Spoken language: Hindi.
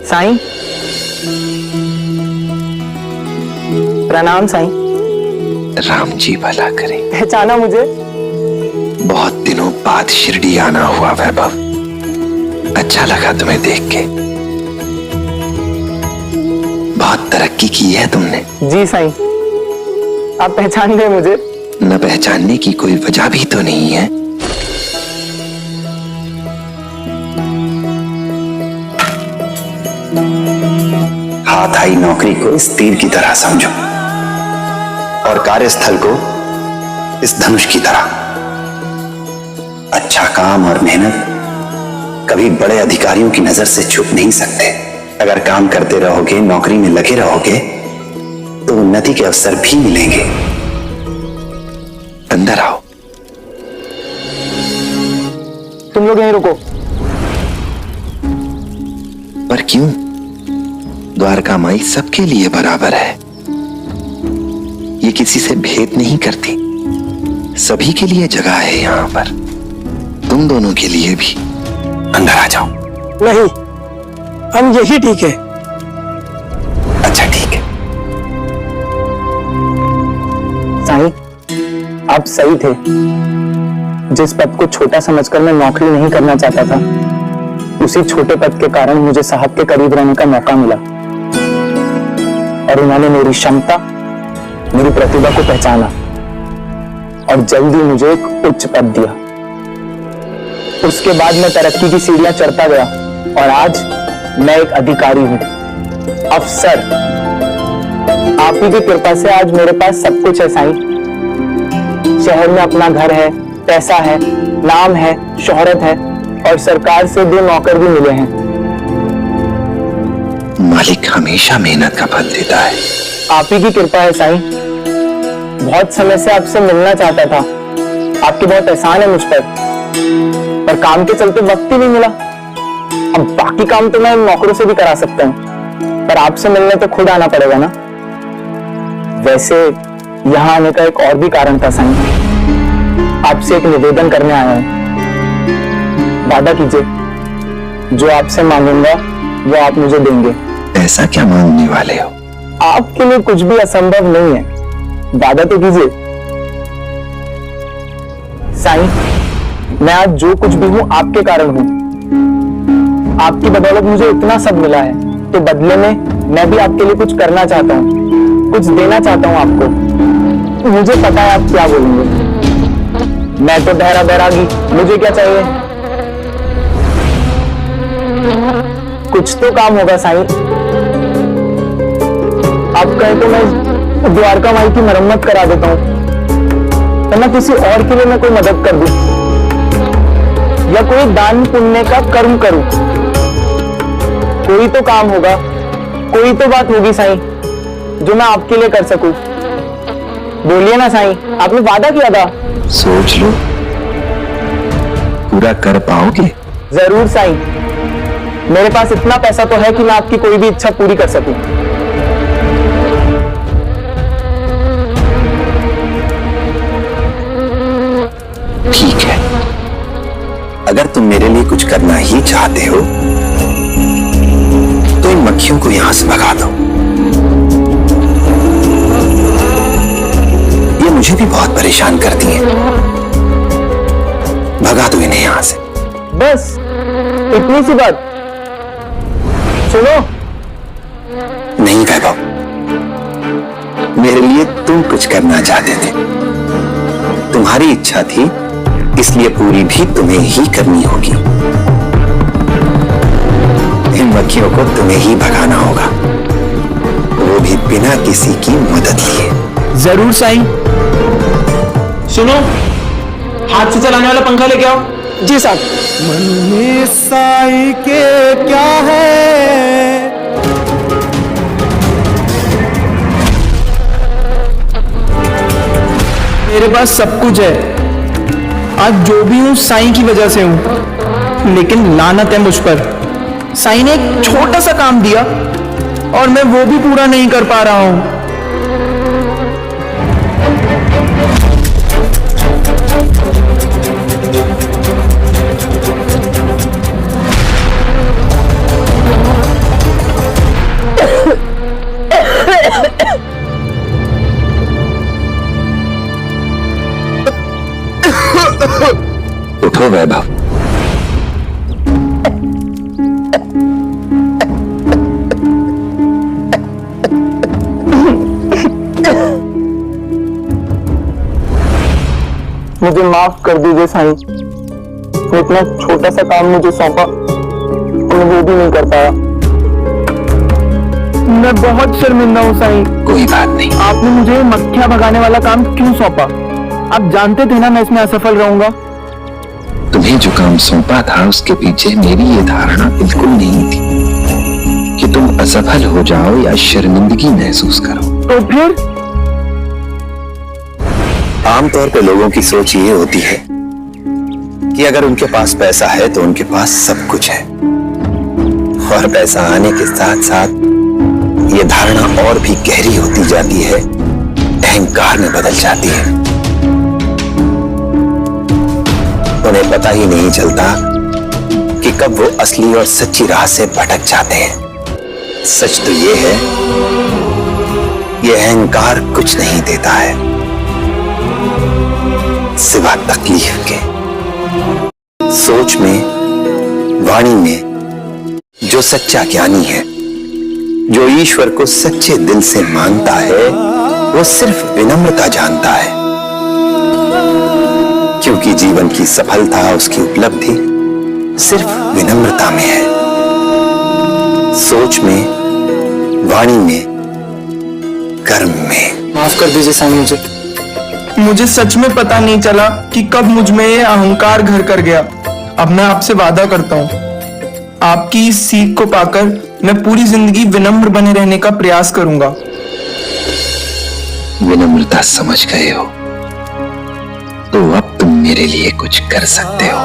साईं, प्रणाम साईं। राम जी भला करे। पहचाना मुझे? बहुत दिनों बाद शिरडी आना हुआ वैभव, अच्छा लगा तुम्हें देख के। बहुत तरक्की की है तुमने। जी साईं, आप पहचान गए मुझे? न पहचानने की कोई वजह भी तो नहीं है। हाथ आई नौकरी को इस तीर की तरह समझो और कार्यस्थल को इस धनुष की तरह। अच्छा काम और मेहनत कभी बड़े अधिकारियों की नजर से छुप नहीं सकते। अगर काम करते रहोगे, नौकरी में लगे रहोगे, तो उन्नति के अवसर भी मिलेंगे। अंदर आओ। तुम लोग यहीं रुको। पर क्यों? द्वारका माई सबके लिए बराबर है। ये किसी से भेद नहीं करती। सभी के लिए जगह है यहाँ पर, तुम दोनों के लिए भी। अंदर आ जाओ। नहीं, हम यही ठीक है। अच्छा ठीक है। साईं, आप सही थे। जिस पद को छोटा समझकर मैं नौकरी नहीं करना चाहता था, उसी छोटे पद के कारण मुझे साहब के करीब रहने का मौका मिला और उन्होंने मेरी क्षमता, मेरी प्रतिभा को पहचाना और जल्दी मुझे एक उच्च पद दिया। उसके बाद मैं तरक्की की सीढ़ियां चढ़ता गया और आज मैं एक अधिकारी हूं, अफसर। आप ही की कृपा से आज मेरे पास सब कुछ है साईं। शहर में अपना घर है, पैसा है, नाम है, शोहरत है और सरकार से 2 नौकर भी मिले हैं। मालिक हमेशा मेहनत का फल देता है। आप ही की कृपा है साईं। बहुत समय से आपसे मिलना चाहता था। आपकी बहुत एहसान है मुझ पर काम के चलते वक्त ही नहीं मिला। अब बाकी काम तो मैं नौकरों से भी करा सकता हूँ, पर आपसे मिलने तो खुद आना पड़ेगा ना। वैसे यहाँ आने का एक और भी कारण था साईं। आपसे एक निवेदन करने आया हूँ। वादा कीजिए, जो आपसे मांगूंगा वो आप मुझे देंगे। ऐसा क्या मांगने वाले हो? आपके लिए कुछ भी असंभव नहीं है, वादा तो कीजिए। साईं, मैं आज जो कुछ भी हूं आपके कारण हूं। आपकी बदौलत मुझे इतना सब मिला है, तो बदले में मैं भी आपके लिए कुछ करना चाहता हूं, कुछ देना चाहता हूं आपको। मुझे पता है आप क्या बोलेंगे। मैं तो बहरा बैरागी, मुझे क्या चाहिए? कुछ तो काम होगा साईं। आप कहें तो मैं द्वारका माई की मरम्मत करा देता हूं, तो मैं किसी और के लिए मैं कोई मदद कर दूं या कोई दान पुण्य का कर्म करूं। कोई तो काम होगा, कोई तो बात होगी साईं, जो मैं आपके लिए कर सकूं। बोलिए ना साईं, आपने वादा किया था। सोच लो, पूरा कर पाओगे? जरूर साईं। मेरे पास इतना पैसा तो है कि मैं आपकी कोई भी इच्छा पूरी कर सकूं। ठीक है, अगर तुम मेरे लिए कुछ करना ही चाहते हो तो इन मक्खियों को यहां से भगा दो। ये मुझे भी बहुत परेशान करती हैं। भगा दो इन्हें यहां से। बस इतनी सी बात। सुनो। नहीं वैभव, मेरे लिए तुम कुछ करना चाहते थे। तुम्हारी इच्छा थी, इसलिए पूरी भी तुम्हें ही करनी होगी। इन मक्खियों को तुम्हें ही भगाना होगा, वो भी बिना किसी की मदद लिए। जरूर साईं। सुनो, हाथ से चलाने वाला पंखा लेके आओ। जी साहब। मन में साईं के क्या है, मेरे पास सब कुछ है। आज जो भी हूं साईं की वजह से हूं, लेकिन लानत है मुझ पर। साईं ने एक छोटा सा काम दिया और मैं वो भी पूरा नहीं कर पा रहा हूं। देखो वैभव, मुझे माफ कर दीजिए साईं, इतना छोटा सा काम मुझे सौंपा और वो भी नहीं कर पाया। मैं बहुत शर्मिंदा हूँ साईं। कोई बात नहीं। आपने मुझे मक्खियां भगाने वाला काम क्यों सौंपा? आप जानते थे ना मैं इसमें असफल रहूंगा। तुम्हें जो काम सौंपा था उसके पीछे मेरी ये धारणा बिल्कुल नहीं थी कि तुम असफल हो जाओ या शर्मिंदगी महसूस करो। तो फिर आमतौर पे लोगों की सोच ये होती है कि अगर उनके पास पैसा है तो उनके पास सब कुछ है, और पैसा आने के साथ साथ ये धारणा और भी गहरी होती जाती है, अहंकार में बदल जाती है। उन्हें पता ही नहीं चलता कि कब वो असली और सच्ची राह से भटक जाते हैं। सच तो ये है, ये अहंकार कुछ नहीं देता है सिवा तकलीफ के। सोच में, वाणी में जो सच्चा ज्ञानी है, जो ईश्वर को सच्चे दिल से मानता है, वो सिर्फ विनम्रता जानता है, क्योंकि जीवन की सफलता, उसकी उपलब्धि सिर्फ विनम्रता में है। सोच में, वाणी में, कर्म में। माफ कर दीजिए साईं मुझे सच में पता नहीं चला कि कब मुझ में ये अहंकार घर कर गया। अब मैं आपसे वादा करता हूँ, आपकी इस सीख को पाकर मैं पूरी जिंदगी विनम्र बने रहने का प्रयास करूंगा। विनम्रता समझ गए हो तो अब तुम मेरे लिए कुछ कर सकते हो।